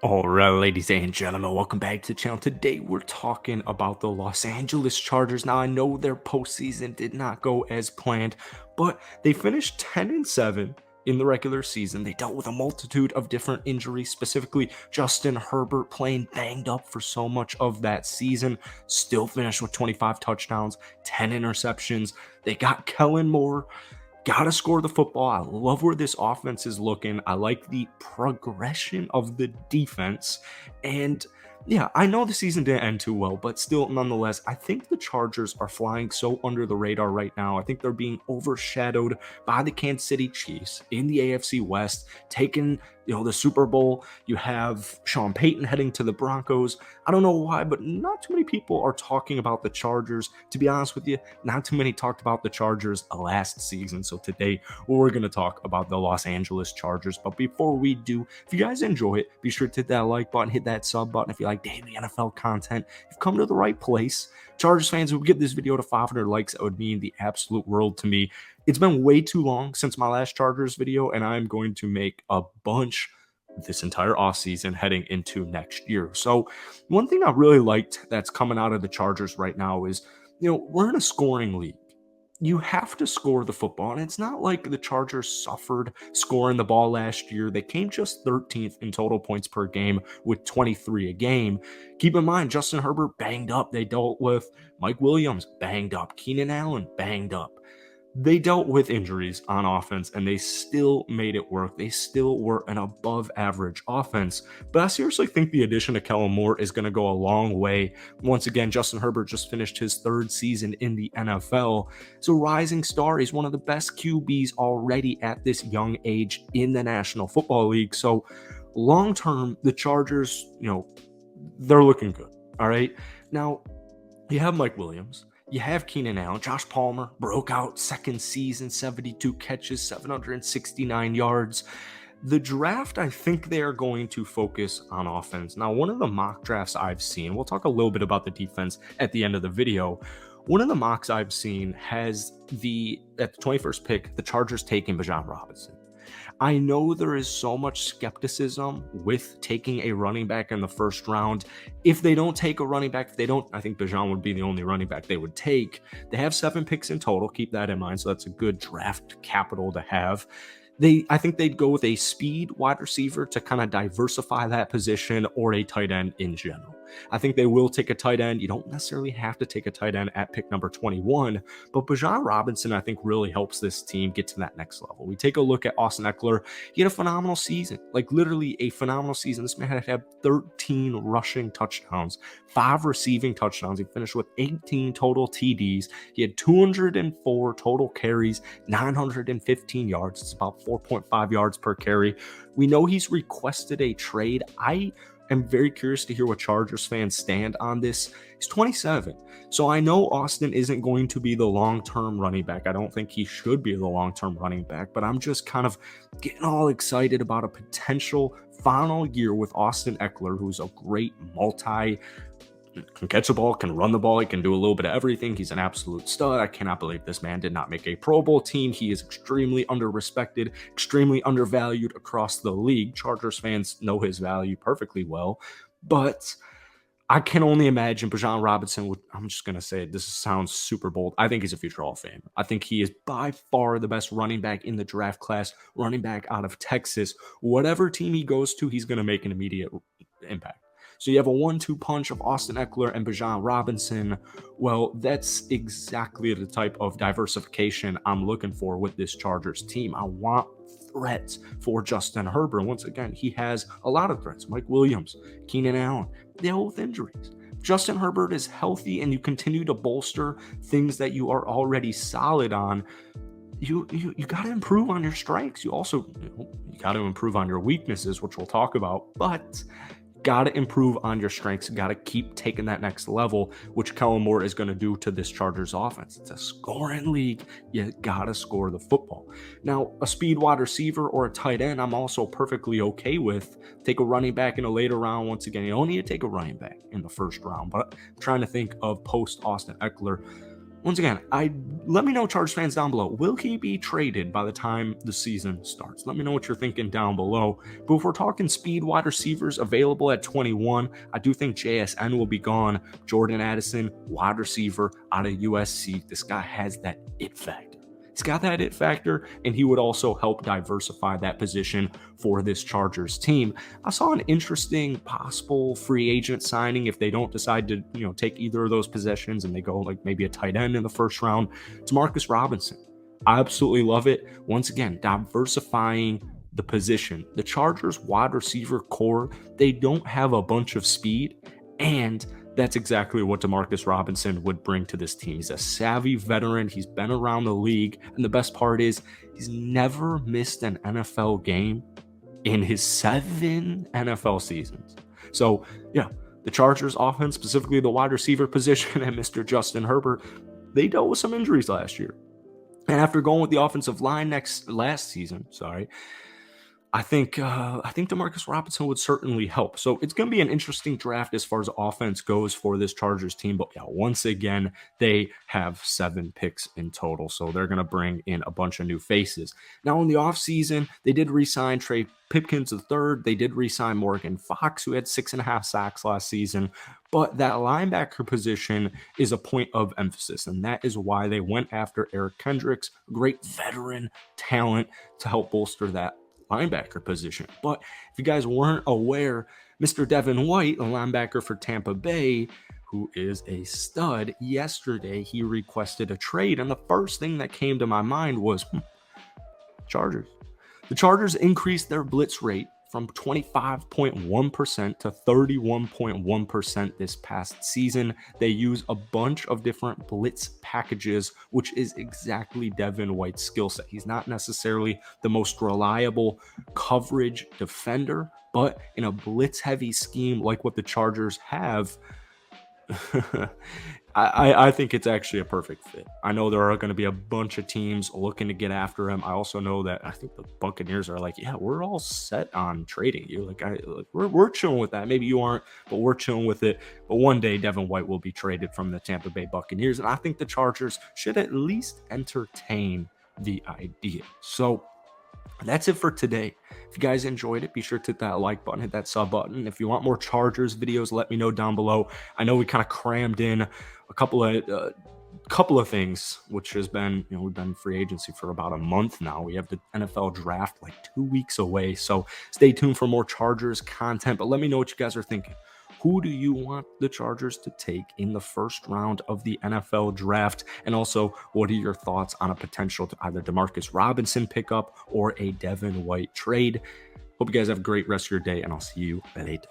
All right, ladies and gentlemen, welcome back to the channel. Today, we're talking about the Los Angeles Chargers. Now, I know their postseason did not go as planned, but they finished 10-7 in the regular season. They dealt with a multitude of different injuries, specifically Justin Herbert playing banged up for so much of that season. Still finished with 25 touchdowns, 10 interceptions. They got Kellen Moore. Gotta score the football. I love where this offense is looking. I like the progression of the defense. And yeah, I know the season didn't end too well, but still, nonetheless, I think the Chargers are flying so under the radar right now. I think they're being overshadowed by the Kansas City Chiefs in the AFC West, taking the Super Bowl. You have Sean Payton heading to the Broncos. I don't know why, but not too many people are talking about the Chargers. To be honest with you, not too many talked about the Chargers last season. So today we're going to talk about the Los Angeles Chargers. But before we do, if you guys enjoy it, be sure to hit that like button, hit that sub button. If you like daily NFL content, you've come to the right place. Chargers fans, if we get this video to 500 likes, that would mean the absolute world to me. It's been way too long since my last Chargers video, and I'm going to make a bunch this entire offseason heading into next year. So one thing I really liked that's coming out of the Chargers right now is, we're in a scoring league. You have to score the football, and it's not like the Chargers suffered scoring the ball last year. They came just 13th in total points per game with 23 a game. Keep in mind, Justin Herbert banged up. They dealt with Mike Williams banged up, Keenan Allen banged up. They dealt with injuries on offense and they still made it work. They still were an above average offense. But I seriously think the addition of Kellen Moore is going to go a long way. Once again, Justin Herbert just finished his third season in the NFL. So rising star, he's one of the best QBs already at this young age in the National Football League. So long term, the Chargers, they're looking good. All right. Now, you have Mike Williams. You have Keenan Allen. Josh Palmer broke out second season, 72 catches, 769 yards. The draft, I think they are going to focus on offense. Now, one of the mock drafts I've seen, we'll talk a little bit about the defense at the end of the video. One of the mocks I've seen has at the 21st pick, the Chargers taking Bijan Robinson. I know there is so much skepticism with taking a running back in the first round. If they don't take a running back, I think Bijan would be the only running back they would take. They have 7 picks in total. Keep that in mind. So that's a good draft capital to have. I think they'd go with a speed wide receiver to kind of diversify that position, or a tight end in general. I think they will take a tight end. You don't necessarily have to take a tight end at pick number 21, but Bijan Robinson, I think, really helps this team get to that next level. We take a look at Austin Eckler. He had a phenomenal season, like literally a phenomenal season. This man had 13 rushing touchdowns, 5 receiving touchdowns. He finished with 18 total TDs. He had 204 total carries, 915 yards. It's about 4.5 yards per carry. We know he's requested a trade. I am very curious to hear what Chargers fans stand on this. He's 27. So I know Austin isn't going to be the long-term running back. I don't think he should be the long-term running back, but I'm just kind of getting all excited about a potential final year with Austin Eckler, who's a great can catch the ball, can run the ball, he can do a little bit of everything. He's an absolute stud. I cannot believe this man did not make a Pro Bowl team. He is extremely underrespected, extremely undervalued across the league. Chargers fans know his value perfectly well, but I can only imagine Bijan Robinson would, I'm just going to say it, this sounds super bold. I think he's a future Hall of Fame. I think he is by far the best running back in the draft class, running back out of Texas. Whatever team he goes to, he's going to make an immediate impact. So you have a 1-2 punch of Austin Eckler and Bijan Robinson. Well, that's exactly the type of diversification I'm looking for with this Chargers team. I want threats for Justin Herbert. Once again, he has a lot of threats. Mike Williams, Keenan Allen, they all with injuries. Justin Herbert is healthy and you continue to bolster things that you are already solid on. You got to improve on your strengths. You also you got to improve on your weaknesses, which we'll talk about, but got to improve on your strengths. Got to keep taking that next level, which Kellen Moore is going to do to this Chargers offense. It's a scoring league. You got to score the football. Now, a speed wide receiver or a tight end, I'm also perfectly okay with. Take a running back in a later round. Once again, you don't need to take a running back in the first round, but I'm trying to think of post Austin Eckler. Once again, I let me know, Chargers fans down below. Will he be traded by the time the season starts? Let me know what you're thinking down below. But if we're talking speed wide receivers available at 21, I do think JSN will be gone. Jordan Addison, wide receiver out of USC. This guy has that it factor. He's got that it factor, and he would also help diversify that position for this Chargers team. I saw an interesting possible free agent signing if they don't decide to, take either of those possessions and they go like maybe a tight end in the first round. Demarcus Robinson. I absolutely love it. Once again, diversifying the position. The Chargers wide receiver core, they don't have a bunch of speed, and that's exactly what Demarcus Robinson would bring to this team. He's a savvy veteran. He's been around the league. And the best part is he's never missed an NFL game in his 7 NFL seasons. So, yeah, the Chargers offense, specifically the wide receiver position and Mr. Justin Herbert, they dealt with some injuries last year. And after going with the offensive line last season, I think Demarcus Robinson would certainly help. So it's going to be an interesting draft as far as offense goes for this Chargers team. But yeah, once again, they have 7 picks in total. So they're going to bring in a bunch of new faces. Now in the offseason, they did re-sign Trey Pipkins III. They did re-sign Morgan Fox, who had 6.5 sacks last season. But that linebacker position is a point of emphasis. And that is why they went after Eric Kendricks, a great veteran talent to help bolster that linebacker position. But if you guys weren't aware, Mr. Devin White, a linebacker for Tampa Bay, who is a stud, yesterday he requested a trade. And the first thing that came to my mind was Chargers. The Chargers increased their blitz rate from 25.1% to 31.1% this past season. They use a bunch of different blitz packages, which is exactly Devin White's skill set. He's not necessarily the most reliable coverage defender, but in a blitz-heavy scheme like what the Chargers have, I think it's actually a perfect fit. I know there are going to be a bunch of teams looking to get after him. I also know that I think the Buccaneers are like, yeah, we're all set on trading you. We're chilling with that. Maybe you aren't, but we're chilling with it. But one day Devin White will be traded from the Tampa Bay Buccaneers, and I think the Chargers should at least entertain the idea. So that's it for today. If you guys enjoyed it, be sure to hit that like button, hit that sub button. If you want more Chargers videos, let me know down below. I know we kind of crammed in a couple of things, which has been, we've been free agency for about a month now. We have the NFL draft like 2 weeks away. So stay tuned for more Chargers content, but let me know what you guys are thinking. Who do you want the Chargers to take in the first round of the NFL draft? And also, what are your thoughts on a potential to either Demarcus Robinson pickup or a Devin White trade? Hope you guys have a great rest of your day, and I'll see you later.